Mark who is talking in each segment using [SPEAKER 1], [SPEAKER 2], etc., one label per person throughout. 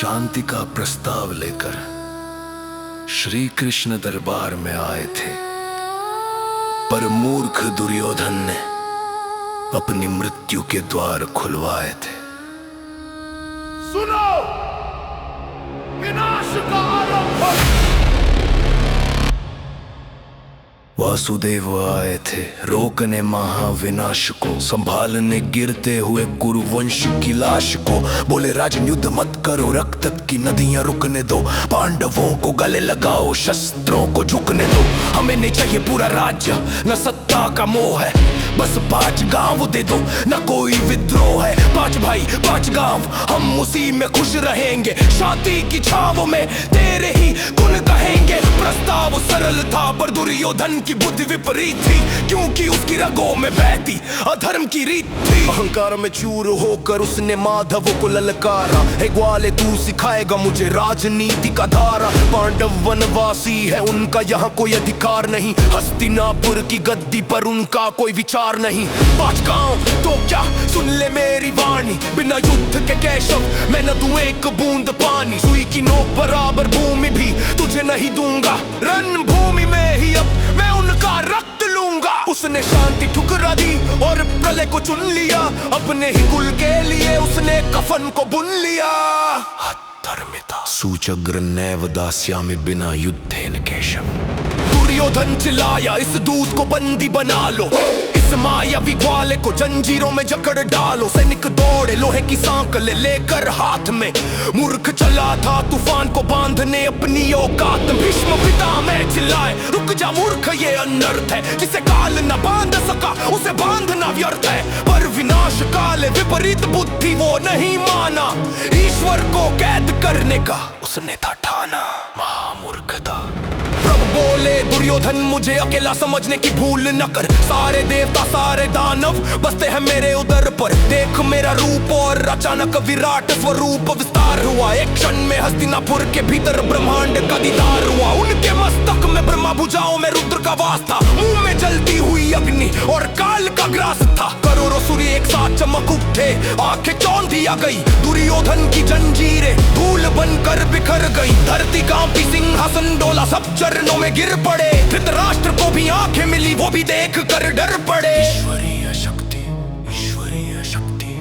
[SPEAKER 1] शांति का प्रस्ताव लेकर श्री कृष्ण दरबार में आए थे, पर मूर्ख दुर्योधन ने अपनी मृत्यु के द्वार खुलवाए थे।
[SPEAKER 2] सुनो, विनाश का आरंभ।
[SPEAKER 1] वासुदेव आए थे रोकने महाविनाश को, संभालने गिरते हुए कुरुवंश की लाश को। बोले राजन युद्ध मत करो, रक्त की नदियां रुकने दो, पांडवों को गले लगाओ, शस्त्रों को झुकने दो। हमें नहीं चाहिए पूरा राज्य, न सत्ता का मोह है, बस 5 गांव दे दो, न कोई विद्रोह है। 5 भाई 5 गांव, हम उसी में खुश रहेंगे, शांति की छाव में तेरे ही गुण कहेंगे। प्रस्ताव सरल था पर दुर्योधन की बुद्धि विपरीत थी, क्योंकि उसकी रगों में बहती अधर्म की रीत थी। अहंकार में चूर होकर उसने माधव को ललकारा, हे ग्वाले तू सिखाएगा मुझे राजनीति का धारा। पांडव वनवासी है, उनका यहाँ कोई अधिकार नहीं, हस्तिनापुर की गद्दी पर उनका कोई विचार नहीं। 5 गांव तो क्या, सुन ले मेरी वाणी, बिना युद्ध के केशव मैं न दूं एक बूंद पानी। सुई की नोक बराबर भूमि भी तुझे नहीं दूंगा, रणभूमि में ही अब मैं उनका रक्त लूंगा। उसने शांति ठुकरा दी और प्रलय को चुन लिया, अपने ही कुल के लिए उसने कफन को बुन लिया। धर्मिता सूचग्र नैव दास्यामि बिना युद्धेन केशव। दुर्योधन चिल्लाया, इस दूत को बंदी बना लो, इस मायावी ग्वाले को जंजीरों में जकड़ डालो। सैनिक दौड़े लोहे की सांकलें लेकर हाथ में, मूर्ख चला था तूफान को बांधने अपनी औकात। भीष्म पितामह चिल्लाए, रुक जा मूर्ख, ये अनर्थ है, जिसे काल न बांध सका उसे बांधना व्यर्थ है। पर विनाश काल विपरीत बुद्धि वो नहीं माना, ईश्वर को कैद करने का उसने था ठाना। महामूर्ख था। प्रभु बोले दुर्योधन मुझे अकेला समझने की भूल न कर, सारे देवता सारे दानव बसते हैं मेरे उदर पर। देख मेरा रूप और अचानक विराट स्वरूप विस्तार हुआ, एक क्षण में हस्तिनापुर के भीतर ब्रह्मांड का दीदार हुआ। उनके मस्तक में ब्रह्मा, भुजाओं में रुद्र का वास था, मुंह में जलती हुई अग्नि और काल का ग्रास था। करोड़ों सूर्य एक साथ चमक उठे, आंखें चौंधी आ गई, दुर्योधन की जंजीरें धूल बनकर बिखर गई। धरती कांपी, सिंहासन डोला, सब चरणों में गिर पड़े। धृतराष्ट्र को भी आंखें मिली, वो भी देख कर डर पड़े। ईश्वरीय शक्ति, ईश्वरीय शक्ति,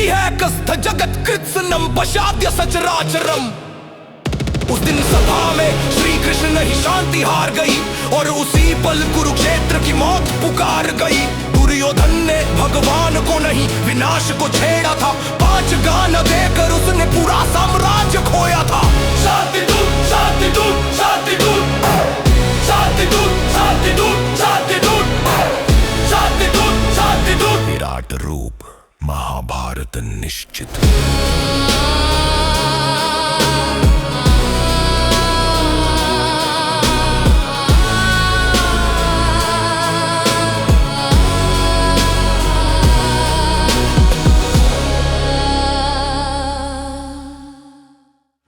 [SPEAKER 1] यह कस्थ जगत कृत्स्नम पश्चाद्य सचराचरम। उस दिन सभा में श्री कृष्ण नहीं शांति हार गई, और उसी पल कुरुक्षेत्र की मौत पुकार गई। दुर्योधन ने भगवान को नहीं विनाश को छेड़ा था, 5 गान देकर उसने पूरा साम्राज्य खोया था। शांति दूत, शांति दूत, शांति दूत, शांति दूत, शांति दूत, शांति दूत, शांति दूत, शांति दूत। विराट रूप, महाभारत निश्चित।